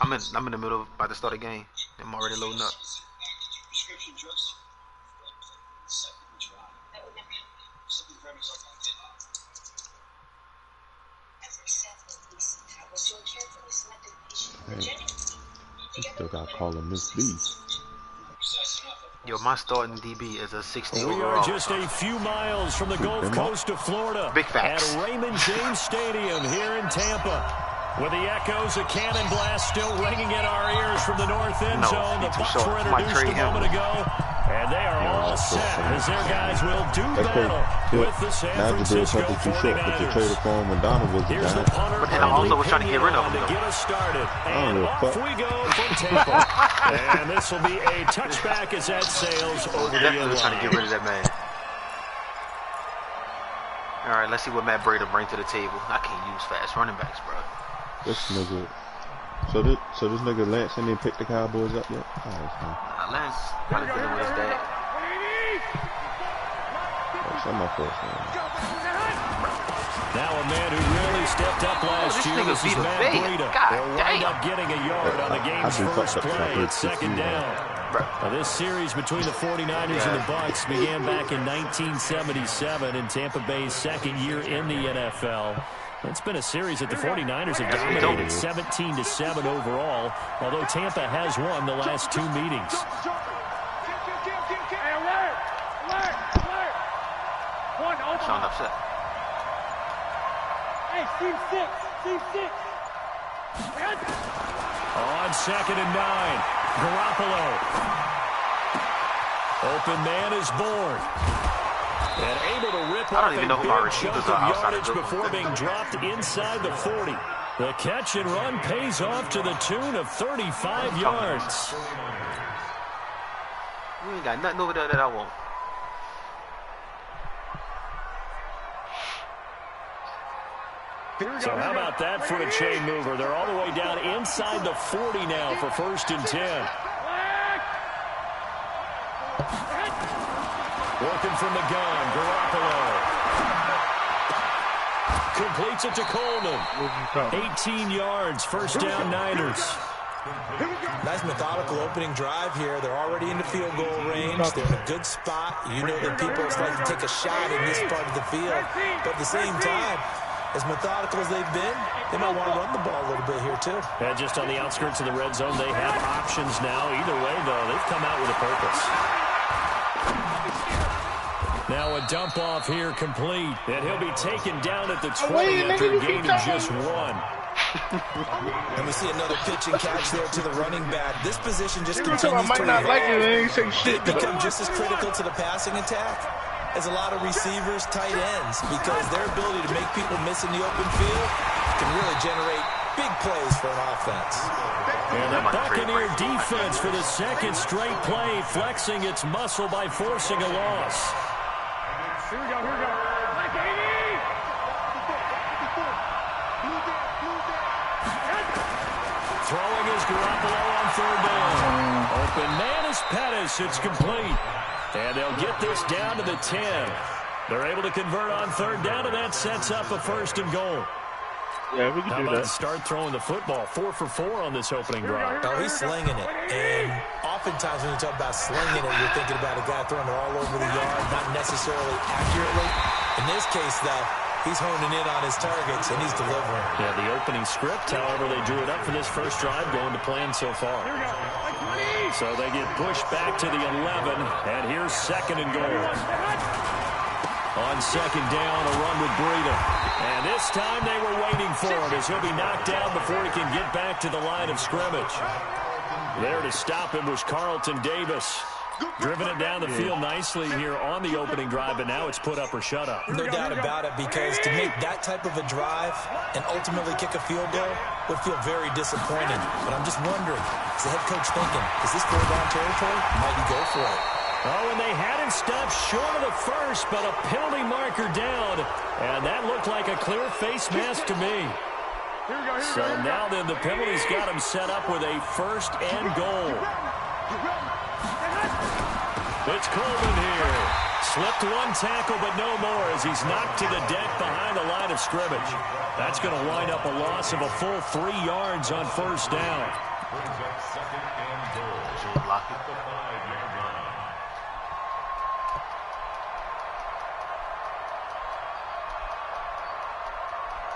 I'm in the middle of about to start a game. I'm already loading up. Hey, you still got to call him Miss B. Yo, my starting DB is a 60 we overall. are just a few miles from the Gulf Coast of Florida. Big facts. At Raymond James Stadium here in Tampa. With the echoes of cannon blast still ringing in our ears from the north end zone. The Bucs were introduced a moment ago. And they are all set as their guys will do battle with the San Francisco 49ers. Here's the punter. But then I also was trying to get rid of him. To get us started. And off we go from Tampa. And this will be a touchback as that sails over the line. Trying to get rid of that man. All right, let's see what Matt Breida brings to the table. I can't use fast running backs, bro. This nigga. So this nigga Lance ain't even picked the Cowboys up yet? Lance probably dealing with his dad. That's my first one. Now a man who really stepped up last year. This is Matt Breida. They'll wind up getting a yard on the game's first play. It's second down. Now, this series between the 49ers and the Bucs began back in 1977 in Tampa Bay's second year in the NFL. It's been a series that the 49ers have dominated 17-7 overall, although Tampa has won the last two meetings. Sound upset. Hey, team six. On 2nd and 9, Garoppolo. Open man is Bourne. And able to rip off a big chunk of yardage before being dropped inside the 40. The catch and run pays off to the tune of 35 yards. We ain't got nothing over there that I want. So how about that for a chain mover? They're all the way down inside the 40 now for 1st and 10. Working from the gun, Garoppolo. Completes it to Coleman. 18 yards, 1st down Niners. Nice methodical opening drive here. They're already in the field goal range. They're in a good spot. You know that people like to take a shot in this part of the field. But at the same time, as methodical as they've been, they might want to run the ball a little bit here too. Yeah, just on the outskirts of the red zone, they have options now. Either way, though, they've come out with a purpose. Now a dump off here complete. And he'll be taken down at the 20 after a gain of just 1. And we see another pitch and catch there to the running back. This position just continues to evolve. They become just as critical to the passing attack as a lot of receivers, tight ends, because their ability to make people miss in the open field can really generate big plays for an offense. And the Buccaneer defense for the second straight play, flexing its muscle by forcing a loss. Here we go. Like 80! Throwing is Garoppolo on 3rd down. Open man is Pettis. It's complete. And they'll get this down to the 10. They're able to convert on 3rd down, and that sets up a 1st and goal. Yeah, we can do that. Start throwing the football. 4 for 4 on this opening drive. Oh, he's slinging it. And oftentimes when you talk about slinging it, you're thinking about a guy throwing it all over the yard, not necessarily accurately. In this case, though, he's honing in on his targets, and he's delivering. Yeah, the opening script, however, they drew it up for this first drive, going to plan so far. So they get pushed back to the 11, and here's 2nd and goal. On 2nd down, a run with Breida. And this time they were waiting for him as he'll be knocked down before he can get back to the line of scrimmage. There to stop him was Carlton Davis. Driven it down the field nicely here on the opening drive, but now it's put up or shut up. No doubt about it, because to make that type of a drive and ultimately kick a field goal would feel very disappointing. But I'm just wondering, is the head coach thinking, is this 4-down territory? Might he go for it? Oh, and they had him stopped short of the first, but a penalty marker down. And that looked like a clear face mask to me. So now then the penalty's got him set up with a 1st and goal. It's Coleman here. Slipped one tackle, but no more as he's knocked to the deck behind the line of scrimmage. That's going to wind up a loss of a full 3 yards on 1st down. Should block it.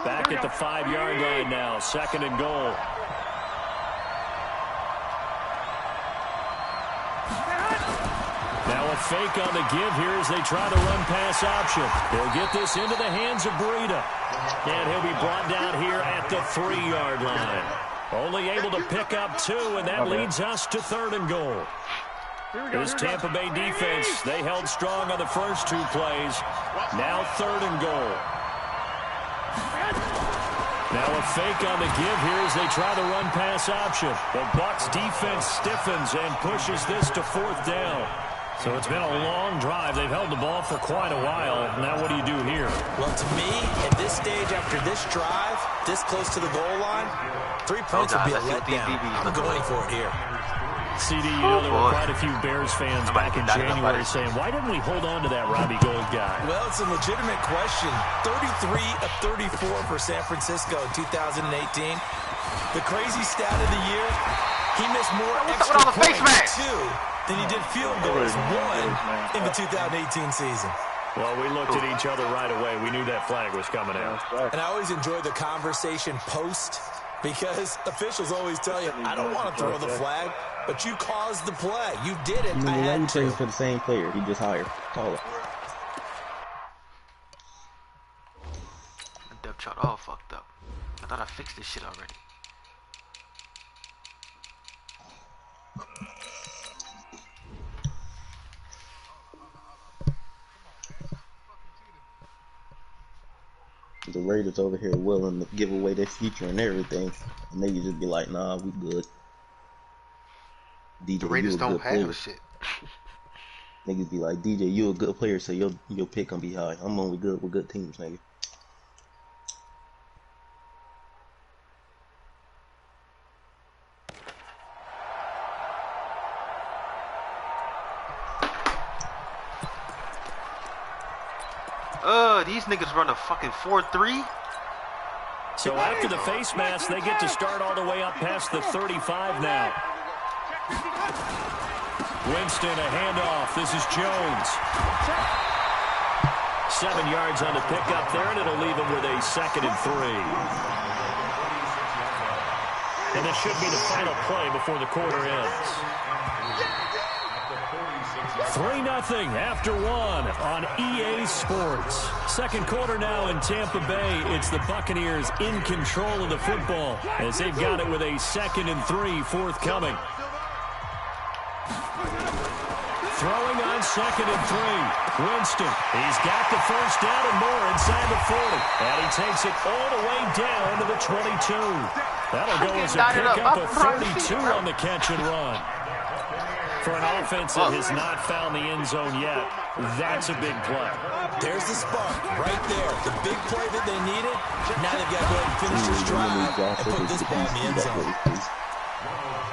Back at the 5-yard line now, 2nd and goal. Now a fake on the give here as they try to run pass option. They'll get this into the hands of Breida. And he'll be brought down here at the 3-yard line. Only able to pick up 2, and that leads us to 3rd and goal. This Tampa Bay defense, they held strong on the first 2 plays. Now 3rd and goal. Now a fake on the give here as they try to run pass option. The Bucs defense stiffens and pushes this to 4th down. So it's been a long drive. They've held the ball for quite a while. Now what do you do here? Well, to me, at this stage after this drive, this close to the goal line, 3 points would be a letdown. I'm going for it here. CD, you know there were quite a few Bears fans back in January saying, why didn't we hold on to that Robbie Gould guy? Well, it's a legitimate question. 33 of 34 for San Francisco in 2018. The crazy stat of the year, he missed more extra points, 2, than he did field goals, 1 in the 2018 season. Well, we looked at each other right away. We knew that flag was coming out. And I always enjoy the conversation post, because officials always tell you, I don't want to throw the flag, but you caused the play. You did it. I had you to. playing for the same player. He just hired. Call it. The depth chart all fucked up. I thought I fixed this shit already. The Raiders over here willing to give away their future and everything, and they just be like, nah, we good. DJ, the Raiders don't have shit. Niggas be like, DJ, you a good player, so your pick gonna be high. I'm only good with good teams, nigga. These niggas run a fucking 4-3. So after the face mask, they get to start all the way up past the 35 now. Winston, a handoff. This is Jones. 7 yards on the pickup there, and it'll leave him with a 2nd and 3. And this should be the final play before the quarter ends. 3-0 after 1 on EA Sports. Second quarter now in Tampa Bay. It's the Buccaneers in control of the football as they've got it with a 2nd and 3 forthcoming. Throwing on 2nd and 3. Winston, he's got the first down and more inside the 40. And he takes it all the way down to the 22. That'll go as a pickup of 32 on the catch and run. For an offense that has not found the end zone yet, that's a big play. There's the spark right there. The big play that they needed. Now they've got to go ahead and finish this drive and put this ball in the end zone.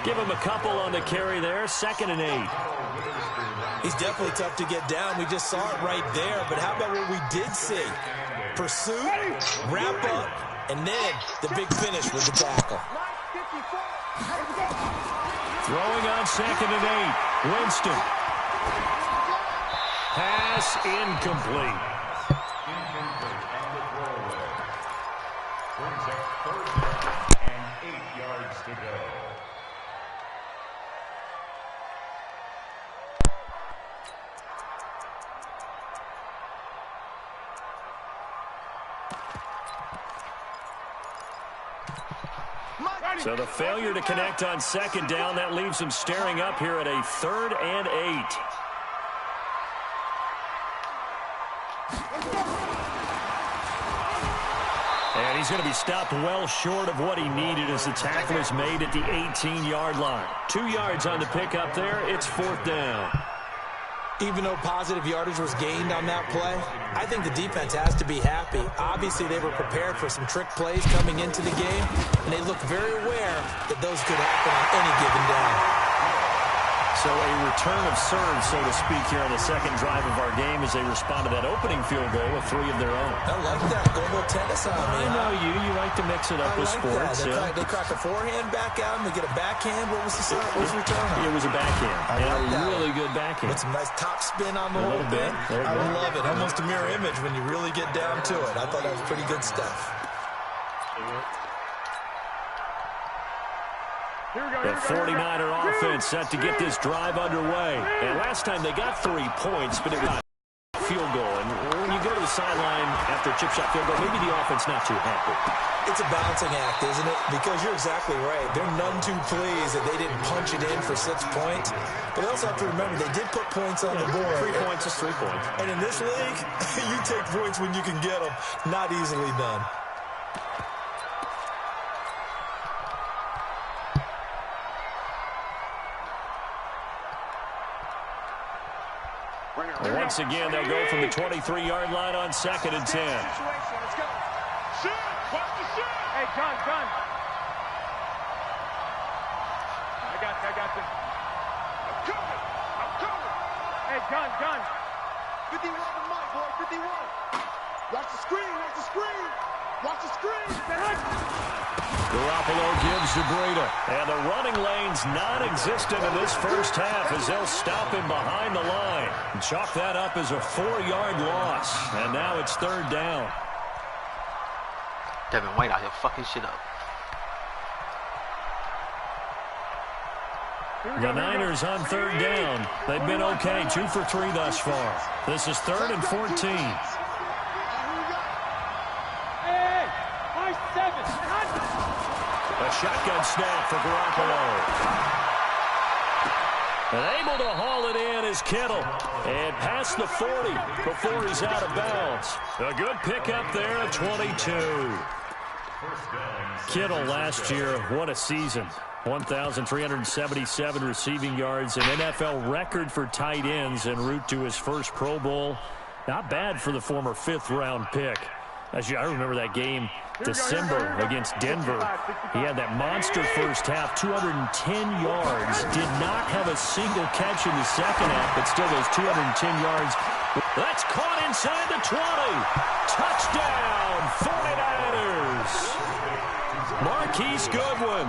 Give him a couple on the carry there. 2nd and 8. He's definitely tough to get down. We just saw it right there. But how about what we did see? Pursuit, wrap up, and then the big finish with the tackle. Throwing on 2nd and 8. Winston. Pass incomplete. Brings up 3rd and 8 yards to go. So the failure to connect on 2nd down, that leaves him staring up here at a 3rd and 8. And he's going to be stopped well short of what he needed as the tackle is made at the 18-yard line. 2 yards on the pickup there. It's 4th down. Even though positive yardage was gained on that play, I think the defense has to be happy. Obviously, they were prepared for some trick plays coming into the game, and they look very aware that those could happen on any given down. So a return of serve, so to speak, here on the second drive of our game as they respond to that opening field goal with 3 of their own. I like that. Go a little tennis on me. I know you. You like to mix it up with sports. They crack a forehand back out and they get a backhand. What was the return on? It was a backhand. Like a really good backhand. With some nice top spin on the whole thing. I love it. Almost a mirror image when you really get down to it. I thought that was pretty good stuff. The 49er offense set to get this drive underway. And last time they got 3 points, but it was a field goal. And when you go to the sideline after a chip shot field goal, maybe the offense not too happy. It's a balancing act, isn't it? Because you're exactly right. They're none too pleased that they didn't punch it in for 6 points. But they also have to remember they did put points on the board. 3 points is 3 points. And in this league, you take points when you can get them. Not easily done. Once again, they'll go from the 23-yard line on 2nd and 10. Let's go. Shoot! Watch the shoot! Hey, gun. I got this. I'm coming! Hey, gun. 51 to Mike, boy, 51. Watch the screen! Watch the screen! Garoppolo gives to Breida. And the running lane's non-existent in this first half as they'll stop him behind the line. And chalk that up as a 4-yard loss. And now it's 3rd down. Devin White out here fucking shit up. The Niners on 3rd down. They've been okay, 2 for 3 thus far. This is 3rd and 14. A shotgun snap for Garoppolo. And able to haul it in is Kittle. And past the 40 before he's out of bounds. A good pickup there at 22. Kittle last year, what a season. 1,377 receiving yards, an NFL record for tight ends en route to his first Pro Bowl. Not bad for the former 5th-round pick. I remember that game, December against Denver. He had that monster first half, 210 yards. Did not have a single catch in the second half, but still those 210 yards. That's caught inside the 20. Touchdown, 49ers. Marquise Goodwin,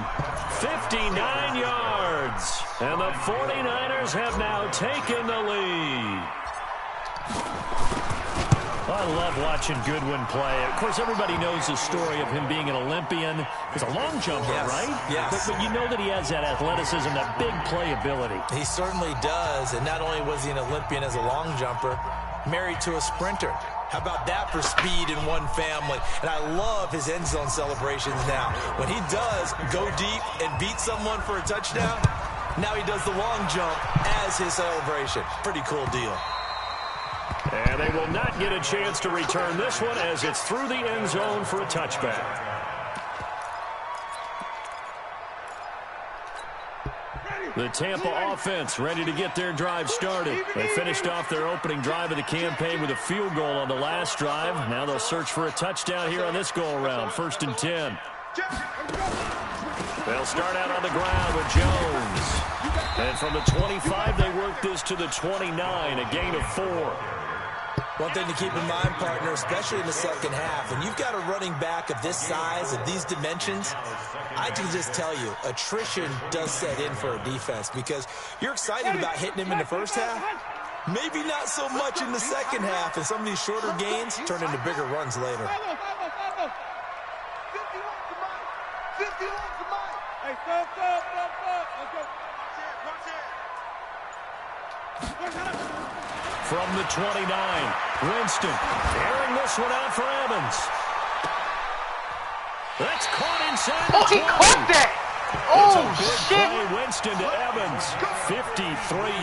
59 yards. And the 49ers have now taken the lead. I love watching Goodwin play. Of course, everybody knows the story of him being an Olympian. He's a long jumper, right? Yes. But you know that he has that athleticism, that big playability. He certainly does. And not only was he an Olympian as a long jumper, married to a sprinter. How about that for speed in one family? And I love his end zone celebrations now. When he does go deep and beat someone for a touchdown, now he does the long jump as his celebration. Pretty cool deal. And they will not get a chance to return this one as it's through the end zone for a touchback. The Tampa offense ready to get their drive started. They finished off their opening drive of the campaign with a field goal on the last drive. Now they'll search for a touchdown here on this go-around, 1st and 10. They'll start out on the ground with Jones. And from the 25, they work this to the 29, a gain of 4. One thing to keep in mind, partner, especially in the second half, when you've got a running back of this size, of these dimensions, I can just tell you, attrition does set in for a defense because you're excited about hitting him in the first half. Maybe not so much in the second half, and some of these shorter gains turn into bigger runs later. From the 29, Winston airing this one out for Evans. That's caught inside the 20. He caught that! It's a big play, Winston to Evans, 53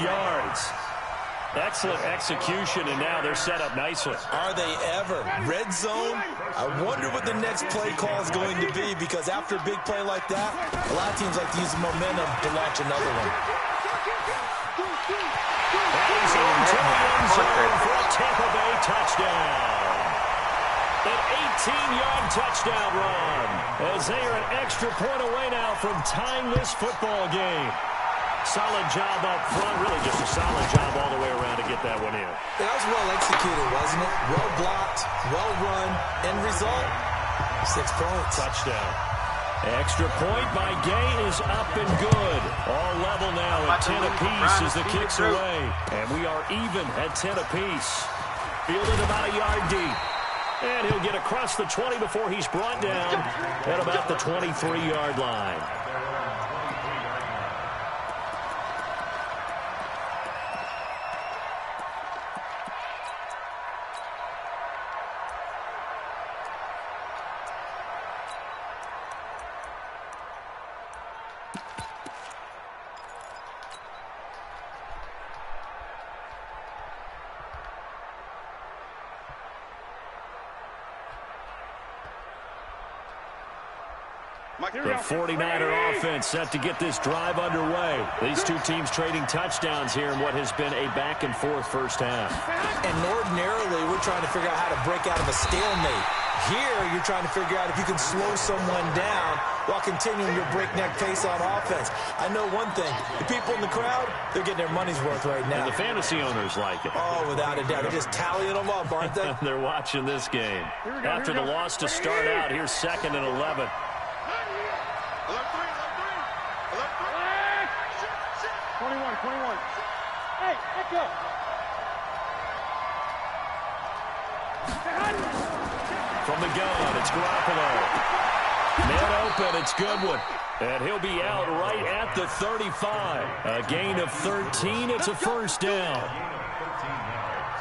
yards. Excellent execution, and now they're set up nicely. Are they ever? Red zone? I wonder what the next play call is going to be, because after a big play like that, a lot of teams like to use the momentum to launch another one. He's into the end zone for a Tampa Bay touchdown. An 18-yard touchdown run, as they are an extra point away now from tying this football game. Solid job up front. Really just a solid job all the way around to get that one in. That was well executed, wasn't it? Well blocked, well run. End result, 6 points. Touchdown. Extra point by Gay is up and good. All level now at 10 apiece as the kick's away. And we are even at 10 apiece. Fielded about a yard deep. And he'll get across the 20 before he's brought down at about the 23-yard line. The 49er offense set to get this drive underway. These two teams trading touchdowns here in what has been a back-and-forth first half. And ordinarily, we're trying to figure out how to break out of a stalemate. Here, you're trying to figure out if you can slow someone down while continuing your breakneck pace on offense. I know one thing. The people in the crowd, they're getting their money's worth right now. And the fantasy owners like it. Oh, without a doubt. They're just tallying them up, aren't they? They're watching this game. After the loss to start out, here's 2nd and 11. Hey, let's go. From the gun, it's Garoppolo. Man open, it's Goodwin. And he'll be out right at the 35. A gain of 13, it's a first down.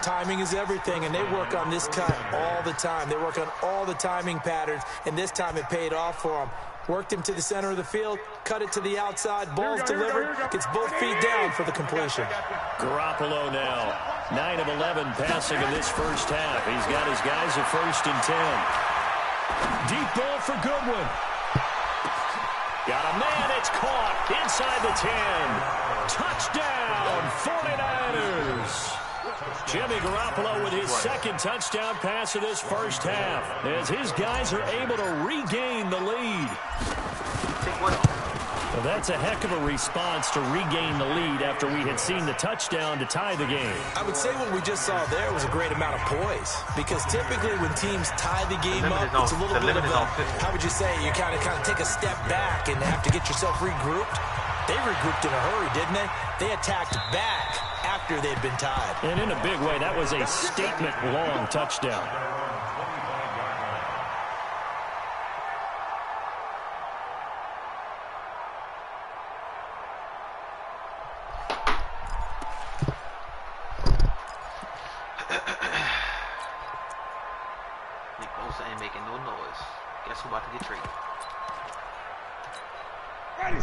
Timing is everything, and they work on this cut all the time. They work on all the timing patterns, and this time it paid off for them. Worked him to the center of the field, cut it to the outside, ball's delivered, gets both feet down for the completion. Garoppolo now, 9 of 11 passing in this first half. He's got his guys at 1st and 10. Deep ball for Goodwin. Got a man, it's caught inside the 10. Touchdown, 49ers. Jimmy Garoppolo with his 2nd touchdown pass of this first half as his guys are able to regain the lead. Well, that's a heck of a response to regain the lead after we had seen the touchdown to tie the game. I would say what we just saw there was a great amount of poise, because typically when teams tie the game up, it's a little bit of a, how would you say, you kind of take a step back and have to get yourself regrouped. They regrouped in a hurry, didn't they? They attacked back after they'd been tied. And in a big way, that was a statement-long touchdown. Nick Bosa ain't making no noise. Guess who about to get traded?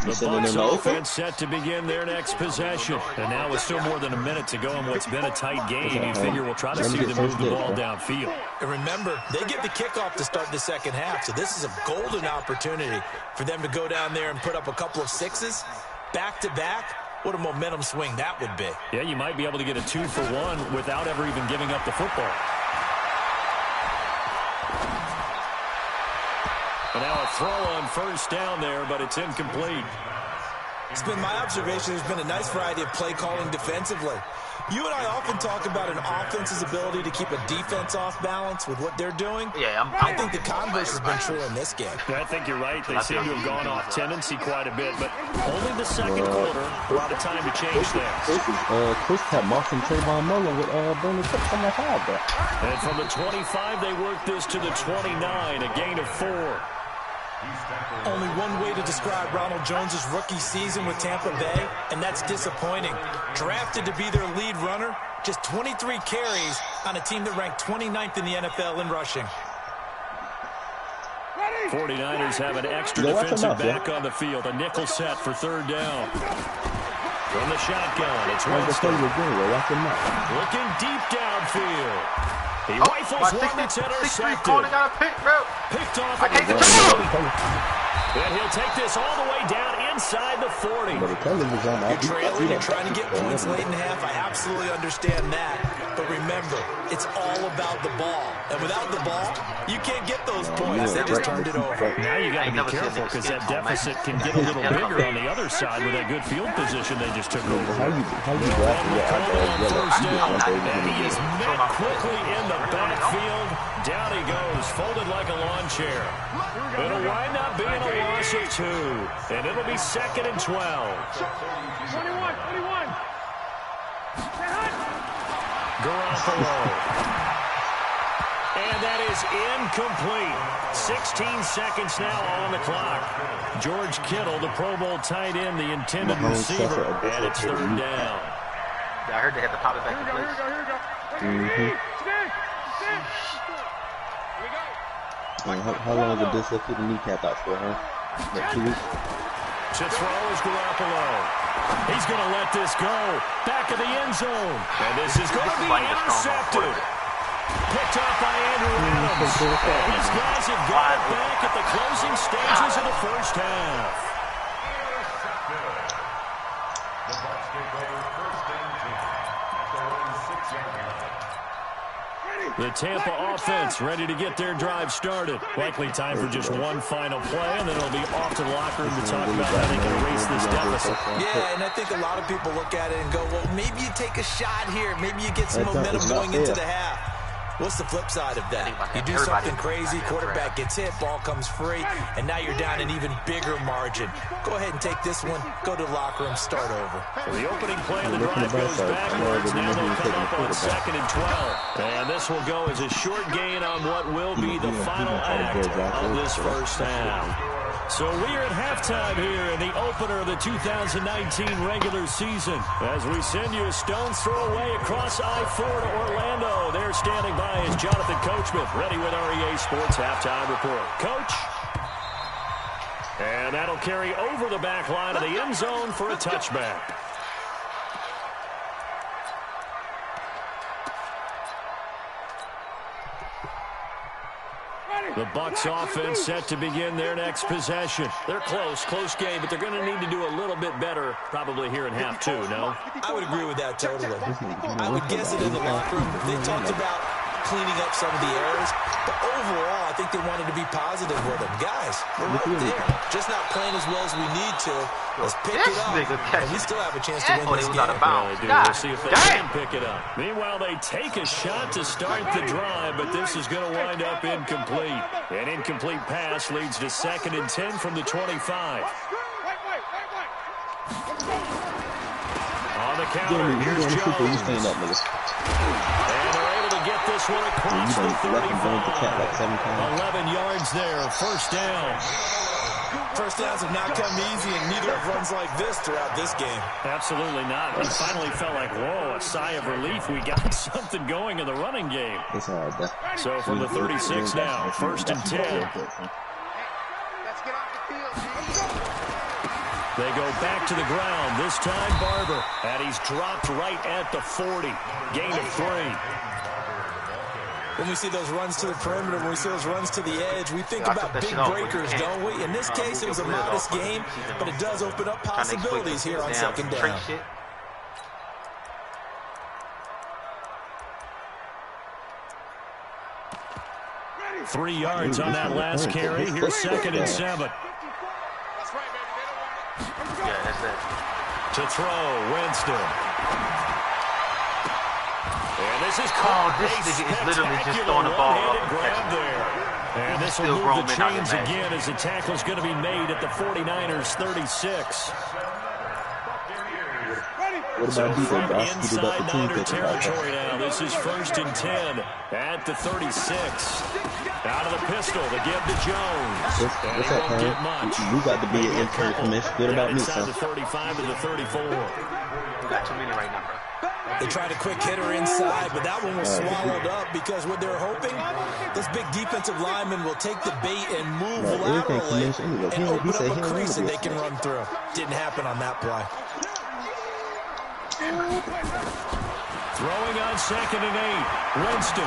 The Bucs offense set to begin their next possession. And now with still more than a minute to go in what's been a tight game, you figure we'll try to see them move the ball downfield. And remember, they get the kickoff to start the second half, so this is a golden opportunity for them to go down there and put up a couple of sixes back-to-back. What a momentum swing that would be. Yeah, you might be able to get a 2-for-1 without ever even giving up the football. And now a throw on first down there, but it's incomplete. It's been my observation there's been a nice variety of play calling defensively. You and I often talk about an offense's ability to keep a defense off balance with what they're doing. Yeah, I think the converse has been true in this game. I think you're right. They seem to have gone off tendency quite a bit, but only the second quarter brought a time to change things. Chris had Martin Trayvon Mullen with Burnley Cook on the high there. And from the 25, they worked this to the 29, a gain of 4. Only one way to describe Ronald Jones' rookie season with Tampa Bay, and that's disappointing. Drafted to be their lead runner, just 23 carries on a team that ranked 29th in the NFL in rushing. 49ers have an extra defensive back on the field, a nickel set for third down. From the shotgun, it's Winston. Looking deep downfield. He rifles one that's intercepted. Got a pick, bro. Picked off. I can't get the ball. And he'll take this all the way down inside the 40. But the television, You're trailing, you're trying to get points late in half. I absolutely understand that. But remember, it's all about the ball. And without the ball, you can't get those points. They just turned it over. Now you got to be careful because that deficit can get a little bigger on the other side with that good field position they just took over. How you First down, and he is met quickly in the backfield. Down he goes, folded like a lawn chair. It'll wind up being a loss of 2, and it'll be 2nd and 12. 21. Garoppolo. And that is incomplete. 16 seconds now on the clock. George Kittle, the Pro Bowl tight end, the intended receiver, and it's 3rd down. I heard they had to pop it back in place. How long did this keep the kneecap out for, huh? Like 2 weeks? To throw is Garoppolo. He's going to let this go. Back of the end zone. And this is going to be intercepted. Picked up by Andrew Adams. And these guys have got it back at the closing stages of the first half. The Bucs take over 1st and 10 at their own 6-yard line. The Tampa offense ready to get their drive started. Likely time for just one final play, and then it'll be off to the locker room to talk about how they can erase this deficit. Yeah, and I think a lot of people look at it and go, well, maybe you take a shot here. Maybe you get some momentum going into the half. What's the flip side of that? You do something crazy, quarterback gets hit, ball comes free, and now you're down an even bigger margin. Go ahead and take this one, go to the locker room, start over. So the opening play of the drive goes backwards. Now they'll come up on 2nd and 12. And this will go as a short gain on what will be the final act of this first half. So we are at halftime here in the opener of the 2019 regular season. As we send you a stone's throw away across I-4 to Orlando. There standing by is Jonathan Coachman, ready with REA Sports Halftime Report. Coach? And that'll carry over the back line of the end zone for a touchback. The Bucs offense set to begin their next possession. They're close game, but they're going to need to do a little bit better probably here in half 2, no? I would agree with that totally. I would guess it in the locker room. They talked about cleaning up some of the errors, but overall, I think they wanted to be positive with them. Guys, we're right there. Just not playing as well as we need to. Let's pick it up, and we still have a chance to win this game. We'll see if they can pick it up. Meanwhile, they take a shot to start the drive, but this is going to wind up incomplete. An incomplete pass leads to 2nd and 10 from the 25. On the counter, here's Jones. And they're able to get this one across the 35. 11 yards there, 1st down. First downs have not come easy, and neither have runs like this throughout this game. Absolutely not. It finally felt like, whoa, a sigh of relief. We got something going in the running game. It's hard, though. So from the 36 now, 1st and 10. They go back to the ground. This time Barber. And he's dropped right at the 40. Gain of 3. When we see those runs to the perimeter, when we see those runs to the edge, we think about big breakers, don't we? In this case, it was a modest game, but it does open up possibilities here on 2nd down. 3 yards on that last carry. Here's 2nd and 7. Yeah, that's it. To throw, Winston. And this is called this nigga is literally just throwing the ball up and grab there. And this will move the chains again as the tackle's going to be made at the 49ers 36. So from inside Niner territory now, this is 1st and 10 at the 36. Out of the pistol, the give to Jones. What's up, man? You got to be an intern for this. Good about me, son. Inside the 35 and the 34. We got too many right now, bro. They tried a quick hitter inside, but that one was swallowed up because what they're hoping, this big defensive lineman will take the bait and move laterally and open up a crease that they can run through. Didn't happen on that play. Throwing on 2nd and 8. Winston.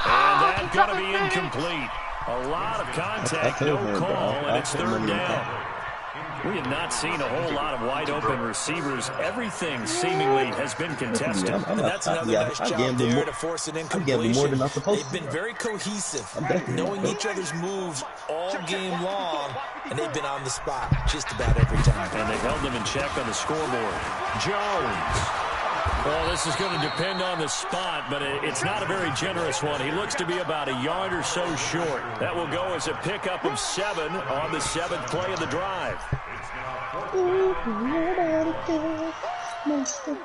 And that's going to be incomplete. A lot of contact, no call, and it's third down. We have not seen a whole lot of wide-open receivers. Everything seemingly has been contested. And that's another nice job there to force an incompletion. They've been very cohesive, knowing each other's moves all game long, and they've been on the spot just about every time. And they held them in check on the scoreboard. Jones. Well, this is going to depend on the spot, but it's not a very generous one. He looks to be about a yard or so short. That will go as a pickup of 7 on the 7th play of the drive.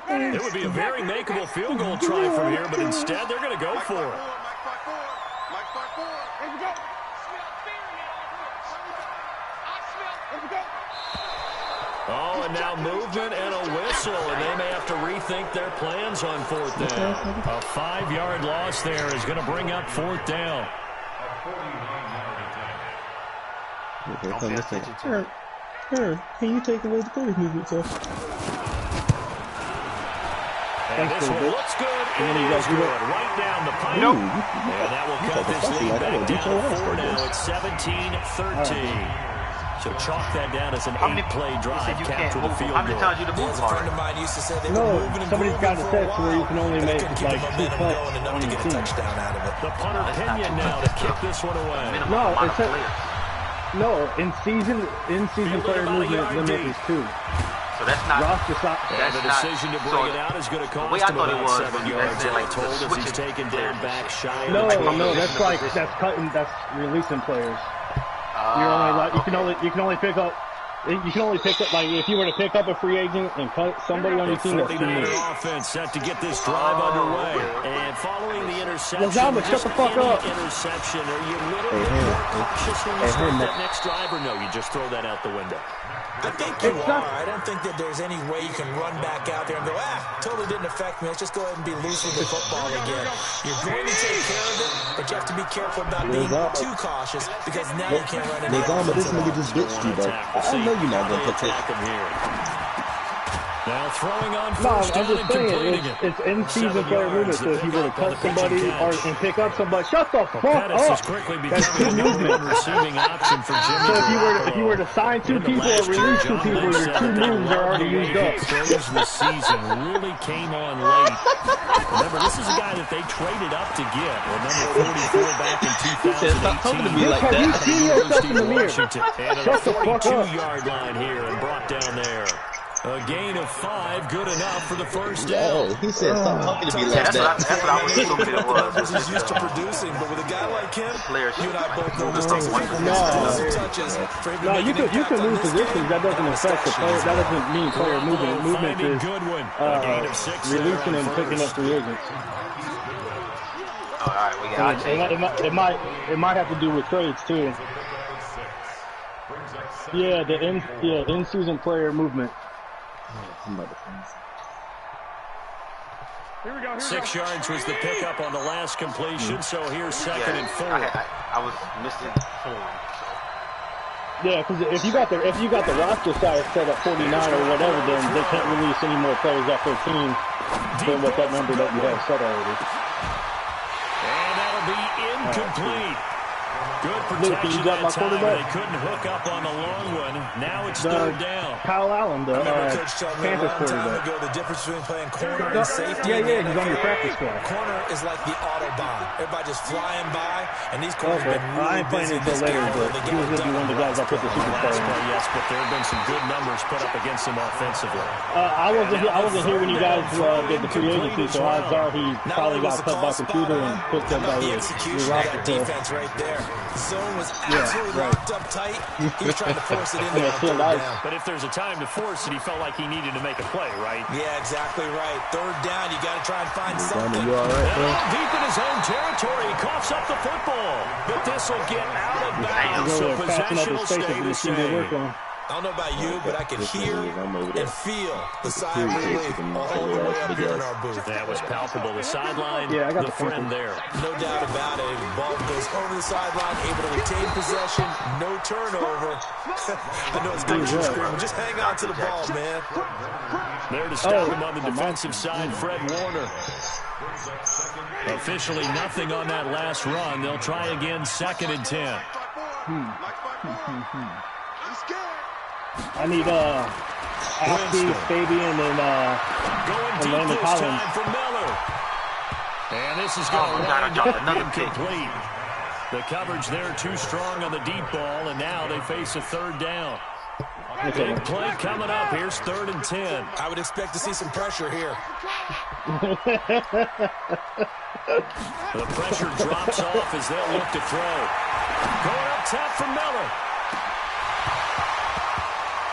It would be a very makeable field goal try from here, but instead they're going to go for it. Oh, and now movement and a whistle, and they may have to rethink their plans on 4th down. A 5-yard loss there is going to bring up 4th down. Can you take away the play movement, sir? And this one looks good. It is good. Right down the pipe. Nope. And that will cut this lead back down to 4 now. It's 17-13. So chalk that down as an 8-play drive capture the field goal. How many times you to move A friend of mine used to say they were No, moving and somebody's got a grooving for a set where you can while, only but they make couldn't keep like the 2 momentum punts going enough on to your get a team. touchdown out of it. The punter Pinion now to kick this one away. No, it said, no, in season player movement limit is 2. So that's not. Roster size. And the decision to bring it out is going to cost way I him thought it about was 7 was yards, like all told, as he's switching taken down back shy of No, the 12. no, that's cutting, that's releasing players. You're only like, you can only pick up like if you were to pick up a free agent and cut somebody on your team, that's 2 49er moves. offense set to get this drive underway. And following the interception, Lazama, shut the fuck up. Interception, are you a little bit more cautious when you start that next drive, or no, you just throw that out the window? I think you are. I don't think that there's any way you can run back out there and go, totally didn't affect me. Let's just go ahead and be loose with the football again. You're going to take care of it, but you have to be careful about being too cautious because now you can't run it. Lazama, this nigga just bitched you, bro. I know you're not going to take it. Now throwing on No, first I'm down just and saying, completing it. it's in-season player movement, so if you were to cut somebody and pick up somebody, shut the fuck Pettis is up! quickly That's 2 becoming a number 1 movements. receiving option for Jimmy So Garoppolo. if you were to sign 2 people or release 2 people, your 2 moves are already used up. Close the season really came on late. Remember, this is a guy that they traded up to get. Well, number 44 back in 2018. Stop talking to me like Have you that. seen yourself in the mirror? Washington. And on Shut the the fuck up. 42-yard line here and brought down there. A gain of 5, good enough for the first down. Yo, he said stop talking to me like that. That's what I was assuming it Numbers was. he's used to producing, but with a guy like him, Players. you and I both know this takes a couple touches for him to No, make you an can impact on move this positions. game. That doesn't affect the player. That doesn't mean player movement. Movement Finding is Goodwin. A gain of 6 there releasing on and picking up first. free agents. All right, we got It might have to do with trades too. Yeah, the in-season player movement. 6 yards was the pickup on the last completion, so here's 2nd and 4. I was missing form. Yeah, because if you got the roster size set at 49 or whatever, then they can't release any more players at 13 than what that number that you have set already. And that'll be incomplete. Good Luke, can you protection got my that time. quarterback? They couldn't hook up on the long one. Now it's 3rd down. Kyle Allen, the Remember Coach telling me a Panthers long time quarterback. ago the difference between playing corner and safety. Yeah, he's on your practice squad. Corner is like the Autobahn. Everybody just flying by, and these corners have Okay, been really I ain't playing busy until this later, game. but They he was get going to be one of the guys I put the superstar Last in. play, yes, but there have been some good numbers put up against him offensively. I wasn't here when you guys did the free agency, so odds are he probably got cut by computer and picked up by the your execution of roster. that defense right there. Zone was absolutely locked up tight. He was trying to force it in there. Yeah, on 3rd down. But if there's a time to force it, he felt like he needed to make a play, right? Yeah, exactly right. 3rd down, you got to try and find something. You all right, bro? Deep in his own territory, he coughs up the football. But this will get out of bounds, so Passing up possession his will face stay and the see what they work same. on. I don't know about you, but I could hear and feel the sigh of relief all the way up here in our booth. That was palpable. The sideline, Yeah, I got the friend there. No doubt about it. The ball goes over the sideline, able to retain possession, no turnover. I know it's dangerous, screaming. Just hang on to the ball, man. There to stop him on the defensive side, Fred Warner. Officially nothing on that last run. They'll try again, 2nd and 10. I need Ashley, Fabian, and Landon Collins. For Miller. And this is going to wind up incomplete. The coverage there too strong on the deep ball, and now they face a 3rd down. Big play coming up. Here's 3rd and 10. I would expect to see some pressure here. The pressure drops off as they'll look to throw. Going up top for Miller.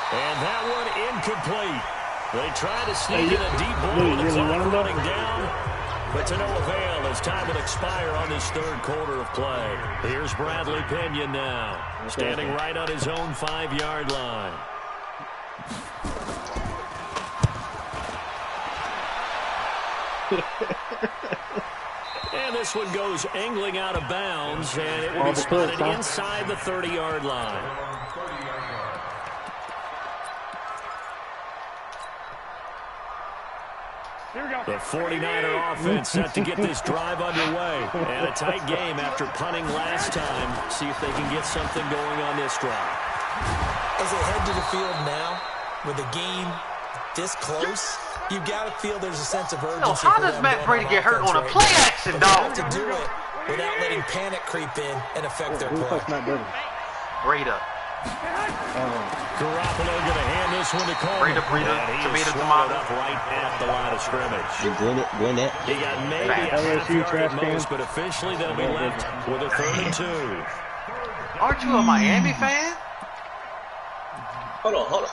And that one incomplete. They try to sneak in a deep ball with the clock running down, but to no avail as time will expire on this 3rd quarter of play. Here's Bradley Pena now, standing right on his own 5-yard line. And this one goes angling out of bounds, and it will be spotted inside the 30-yard line. The 49er offense set to get this drive underway. And a tight game after punting last time. See if they can get something going on this drive. As they head to the field now, with the game this close, you've got to feel there's a sense of urgency. No, how does Matt Brady get hurt on a play action, dog? To do it without letting panic creep in and affect their play. Brady. Garoppolo going to hand this one to Coleman. Tomato, up right at the line of scrimmage. Gwinnett. He got maybe a half yard at most, but officially they'll be left with a 3rd and 2. Aren't you a Miami fan? Hold on.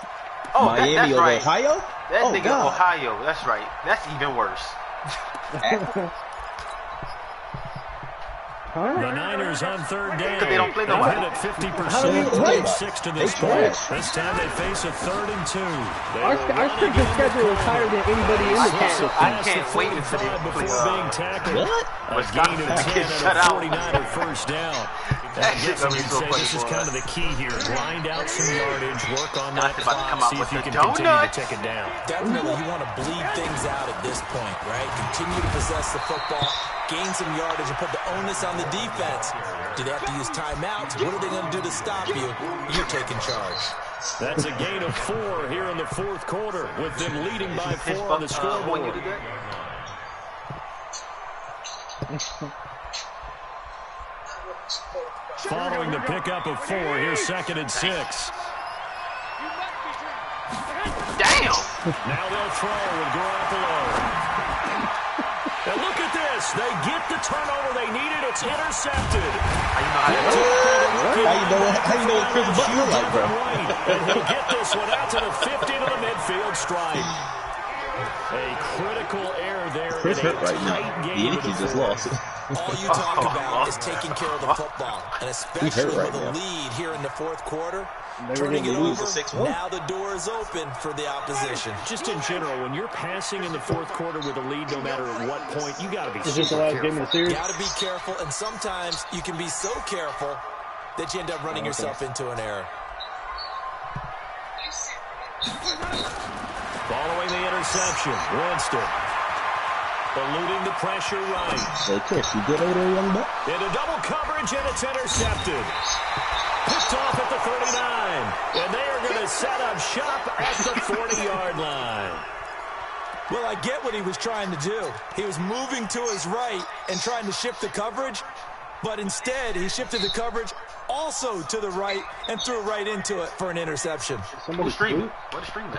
Oh, Miami that's of right. Ohio? That nigga Ohio. That's right. That's even worse. The Niners on 3rd down. They don't play They've nobody. hit at 50%. 6 to this point. This time they face a 3rd and 2. Our strength schedule is higher than anybody in the Kansas. I can't wait until they play. Being tackled. What? A gain of 10 and a 49er first down. I guess gonna you be could so say funny, this is boy. kind of the key here. Grind out some yardage, work on that About to come clock, out see if with you the can continue to donuts. take it down. Definitely, you want to bleed things out at this point, right? Continue to possess the football, gain some yardage, and put the onus on the defense. Do they have to use timeouts? What are they going to do to stop you? You're taking charge. That's a gain of 4 here in the 4th quarter, with them leading by 4 on the scoreboard. Following the pickup of 4, here's 2nd and 6. Damn! Now they'll throw with Garoppolo. And look at this. They get the turnover they needed. It's intercepted. How you know what Chris Butler like, bro? And he'll get this one out to the 50 to the midfield stripe. A critical error there. Chris hurt right now. The Yankees just lost. All you talk about is taking care of the football, and especially with a lead here in the 4th quarter. Turning it over, now the door is open for the opposition. Just in general, when you're passing in the 4th quarter with a lead, no matter at what point, you got to be Is this the last game of the series? Got to be careful, and sometimes you can be so careful that you end up running yourself into an error. Following the interception, Winston eluding the pressure right. Hey, Chris, you good over there, young buck? Into double coverage, and it's intercepted. Picked off at the 39. And they are going to set up shop at the 40-yard line. Well, I get what he was trying to do. He was moving to his right and trying to shift the coverage, but instead he shifted the coverage also to the right and threw right into it for an interception. Who's streaming? What is streaming?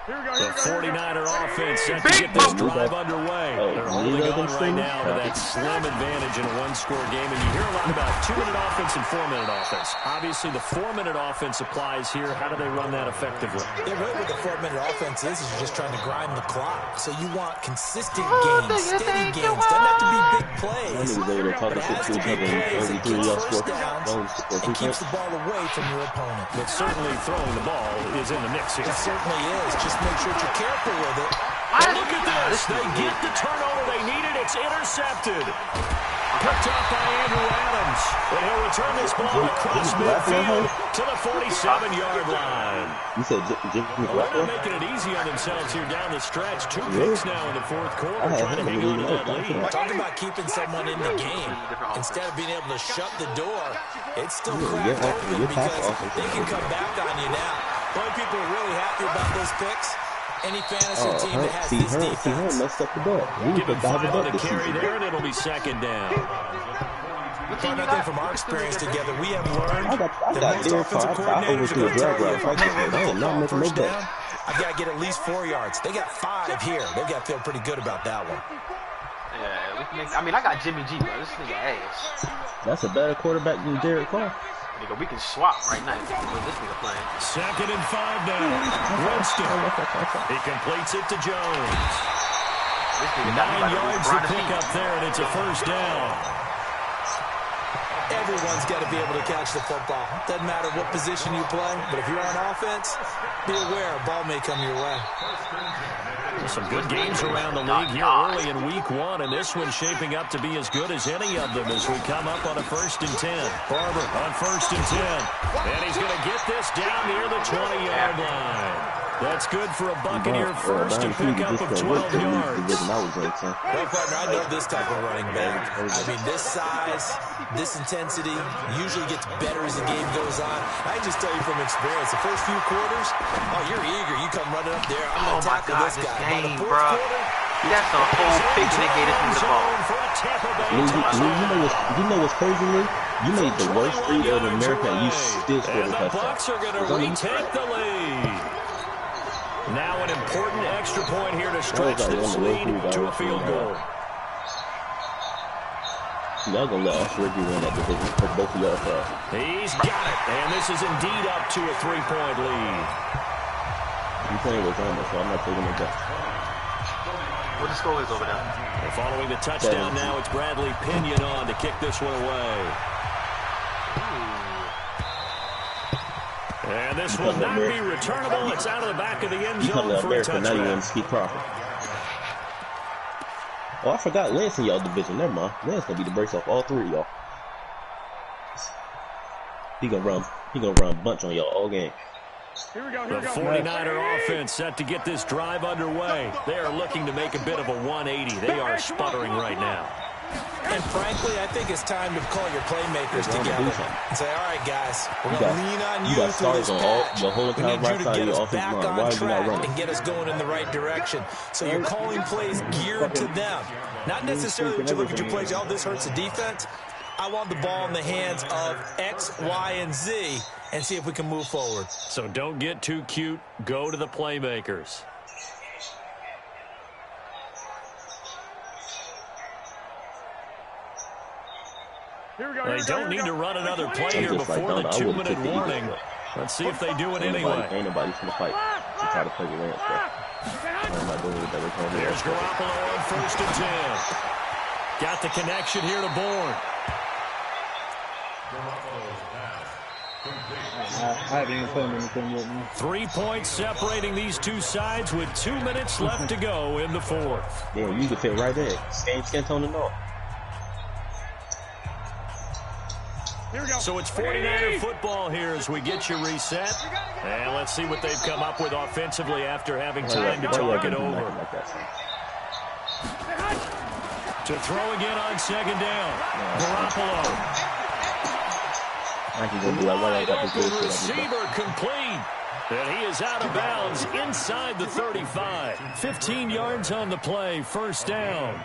The 49er offense set to get this drive underway. They're holding on right now to that slim advantage in a one-score game. And you hear a lot about 2-minute offense and 4-minute offense. Obviously, the 4-minute offense applies here. How do they run that effectively? Yeah, really what the 4-minute offense is you're just trying to grind the clock. So you want consistent gains, steady gains. Doesn't have to be big plays. But it has to be plays that gets first downs and keeps the ball away from your opponent. But certainly throwing the ball is in the mix here. It certainly is. Just make sure you're careful with it. And look at this. They get the turnover they needed. It's intercepted. Picked up by Andrew Adams. And he'll return this ball across midfield to the 47-yard line. You said Jimmy They're not making it easy on themselves here down the stretch. 2 picks now in the fourth quarter, trying to hang on to that lead. Talk about keeping someone in the game. Instead of being able to shut the door, it's still cracked open because they can come back on you now. The only people are really happy about those picks, any fantasy team that has this defense. Messed up the ball. Give him 5 on the carry there, and it'll be second down. Another thing from our experience together, we have learned that most offensive coordinators are going to tell you if first down, I've got to get at least 4 yards. They got 5 here. They've got to feel pretty good about that one. Yeah, we can make, I mean, I got Jimmy G, bro. This nigga ass. That's a better quarterback than Derek Carr. Nigga, we can swap right now with this nigga playing. Second and 5 now. Winston. He completes it to Jones. 9 yards to pick up there, and it's a first down. Everyone's got to be able to catch the football. Doesn't matter what position you play, but if you're on offense, be aware a ball may come your way. Some good games around the league here early in week 1, and this one's shaping up to be as good as any of them as we come up on a 1st and 10. Barber on 1st and 10. And he's going to get this down near the 20-yard line. That's good for a Buccaneer first to pick up of 12 yards. Well, partner, I know this type of running back. I mean, this size, this intensity usually gets better as the game goes on. I can just tell you from experience, the first few quarters, oh, you're eager. You come running up there. I'm going to tackle this guy. By the fourth quarter, that's a whole pick and they gave us the ball. You know what's crazy, Lee? You made the worst league of America and you still scored a touchdown. And the Bucs are going to retake the lead. Now an important extra point here to stretch this lead to a field goal. Y'all gonna let us review in that division for both of y'all. He's got it, and this is indeed up to a 3-point lead. You playing with Homer, so I'm not taking it back. What the score is over there? And following the touchdown now, it's Bradley Pinion on to kick this one away. And this will not be returnable. It's out of the back of the end zone for a touchdown. Oh, I forgot Lance in y'all division. Never mind. Lance gonna be the brace off all 3 of y'all. He gonna run a bunch on y'all all game. The 49er offense set to get this drive underway. They are looking to make a bit of a 180. They are sputtering right now. And frankly, I think it's time to call your playmakers together and say, all right, guys, we're going to lean on you through this patch. We need you to get us back on track and get us going in the right direction. So you're calling plays geared to them. Not necessarily that you look at your plays, oh, this hurts the defense. I want the ball in the hands of X, Y, and Z and see if we can move forward. So don't get too cute. Go to the playmakers. They don't need to run another play here before the 2-minute warning. Let's see if they do it anyway. Ain't nobody gonna fight to try to play the Lance, bro. There's Garoppolo on 1st and 10. Got the connection here to Bourne. I haven't even played anything with me. 3 points separating these two sides with 2 minutes left to go in the 4th. Yeah, you can fit right there. Skin tone and all. So it's 49er football here as we get you reset. And let's see what they've come up with offensively after having time to talk it over. To throw again on 2nd down. Garoppolo. Wide open receiver complete. And he is out of bounds inside the 35. 15 yards on the play, 1st down.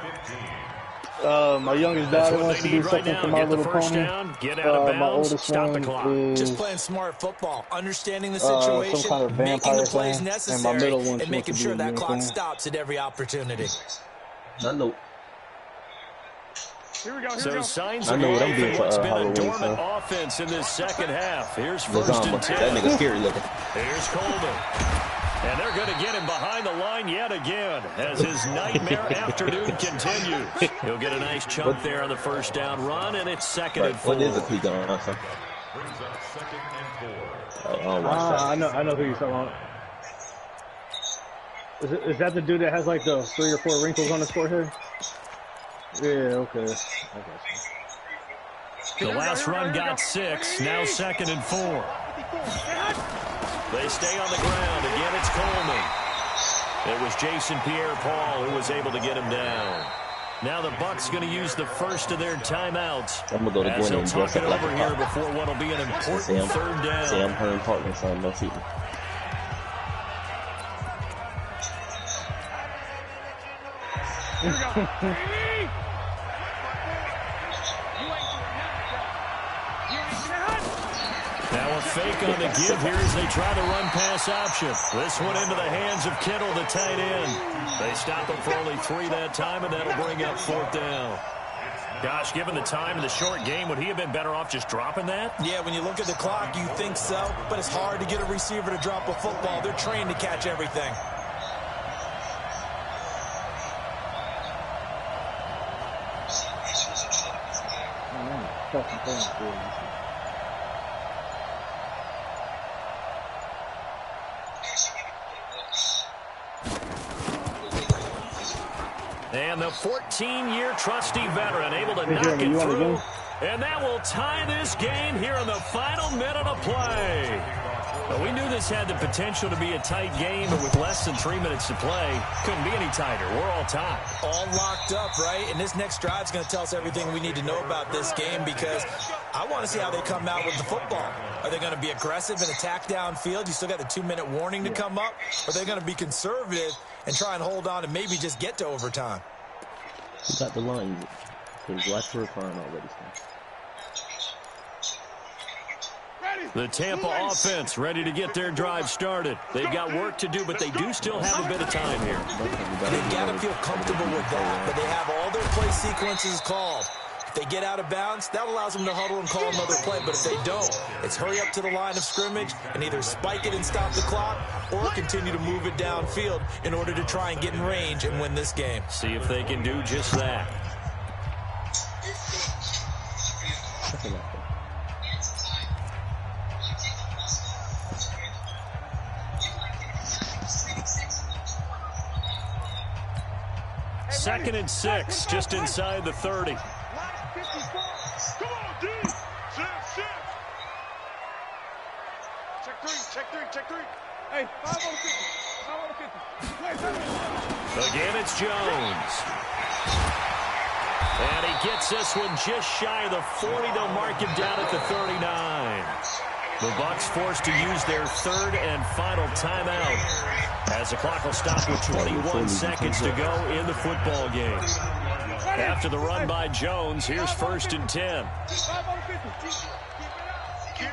My youngest daughter wants to do something for My Little Pony. Get out of bounds, my oldest stop one the clock. is Just playing smart football, understanding the situation, some kind of making vampire the plays thing, necessary, and my middle one and making wants to sure do that clock anything. stops at every opportunity. I know. Here we go. So signs I of know what I'm life doing in for what's been a Halloween, dormant son. offense in this second half. Here's Look, first and 10. that nigga scary looking. Here's Coleman. And they're going to get him behind the line yet again as his nightmare afternoon continues. He'll get a nice chunk there on the first down run, and it's second and 4. What is a peak on? Brings up 2nd and 4. I don't watch that. I know who you're talking about. Is that the dude that has like the 3 or 4 wrinkles on his forehead? Yeah, okay. I got you. The last run got 6, now 2nd and 4. They stay on the ground. Again, it's Coleman. It was Jason Pierre-Paul who was able to get him down. Now the Bucs going to use the first of their timeouts. I'm going to go to as Gwen they'll and talk dress it up like over a here cop. before what will be an important third down. Sam Hearn partner, son. No cheating. Here we go. Now a fake on the give here as they try to run pass option. This one into the hands of Kittle, the tight end. They stop him for only 3 that time, and that'll bring up 4th down. Gosh, given the time of the short game, would he have been better off just dropping that? Yeah, when you look at the clock, you think so, but it's hard to get a receiver to drop a football. They're trained to catch everything. And the 14-year trusty veteran able to knock it through. And that will tie this game here in the final minute of play. Well, we knew this had the potential to be a tight game, but with less than 3 minutes to play, couldn't be any tighter. We're all tied. All locked up, right? And this next drive is going to tell us everything we need to know about this game, because I want to see how they come out with the football. Are they going to be aggressive and attack downfield? You still got the 2-minute warning to come up. Or are they going to be conservative and try and hold on and maybe just get to overtime? Who got the line? Because watch for a crying already, son. The Tampa offense ready to get their drive started. They've got work to do, but they do still have a bit of time here. They've got to feel comfortable with that, but they have all their play sequences called. If they get out of bounds, that allows them to huddle and call another play, but if they don't, it's hurry up to the line of scrimmage and either spike it and stop the clock or continue to move it downfield in order to try and get in range and win this game. See if they can do just that. Second and 6, just inside the 30. Come on, D. Shift. Check three. Hey, 5 on 50. Again, it's Jones. And he gets this one just shy of the 40. They'll mark him down at the 39. The Bucs forced to use their 3rd and final timeout as the clock will stop with 21 seconds to go in the football game. After the run by Jones, here's 1st and 10. 5 on 50. Kill.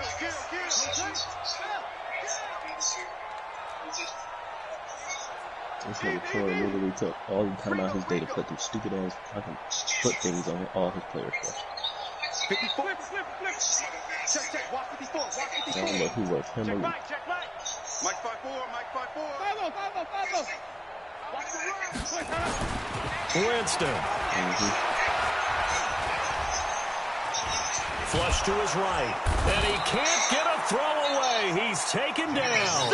This nigga Troy literally took all the time out of his day to put them stupid ass fucking foot things on all his players. 54. Flip. Check. Watch 54. I don't know who was him or me. Check right. Mike 5-4. 5-0. Watch the run. Winston. Flush to his right. And he can't get a throw away. He's taken down.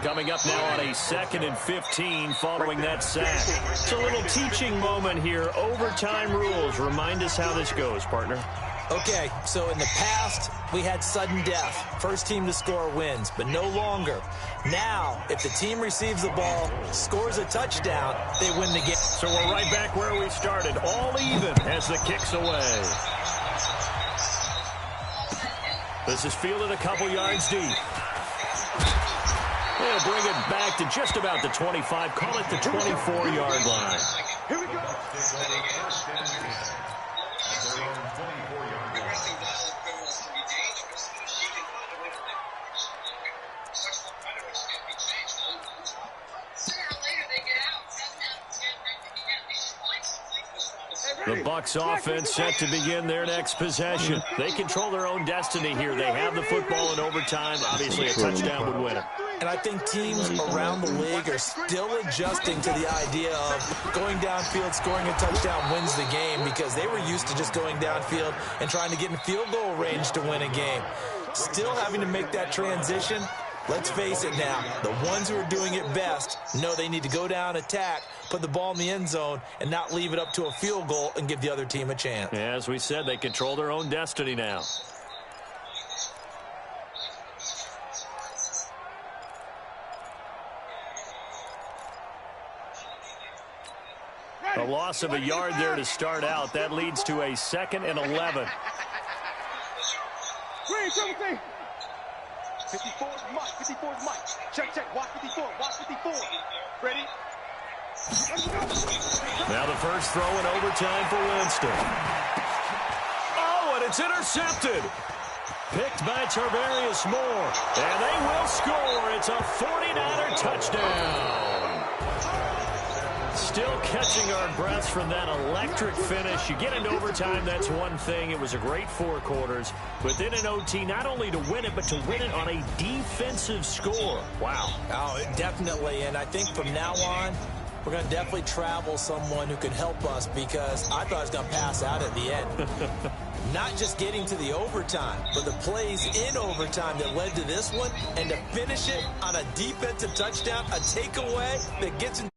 Coming up now on a 2nd and 15 following that sack. It's a little teaching moment here. Overtime rules. Remind us how this goes, partner. Okay, so in the past, we had sudden death. First team to score wins, but no longer. Now, if the team receives the ball, scores a touchdown, they win the game. So we're right back where we started. All even as the kick's away. This is fielded a couple yards deep. They'll bring it back to just about the 25, call it the 24-yard line. Here we go. First and 10 at their own 24-yard line. The Bucs offense set to begin their next possession. They control their own destiny here. They have the football in overtime. Obviously, a touchdown would win it. And I think teams around the league are still adjusting to the idea of going downfield, scoring a touchdown wins the game, because they were used to just going downfield and trying to get in field goal range to win a game. Still having to make that transition. Let's face it now, the ones who are doing it best know they need to go down, attack, put the ball in the end zone, and not leave it up to a field goal and give the other team a chance. Yeah, as we said, they control their own destiny now. A loss of a yard there to start out. That leads to a 2nd and 11. Green, 17. 54 is Mike. 54 is Mike. Check, check. Watch 54. Watch 54. Ready? Now the first throw in overtime for Winston. Oh, and it's intercepted. Picked by Tarvarius Moore. And they will score. It's a 49er touchdown. Still catching our breaths from that electric finish. You get into overtime, that's one thing. It was a great 4 quarters. But then in OT, not only to win it, but to win it on a defensive score. Wow. Oh, definitely. And I think from now on, we're going to definitely travel someone who can help us, because I thought I was going to pass out at the end. Not just getting to the overtime, but the plays in overtime that led to this one, and to finish it on a defensive touchdown, a takeaway that gets into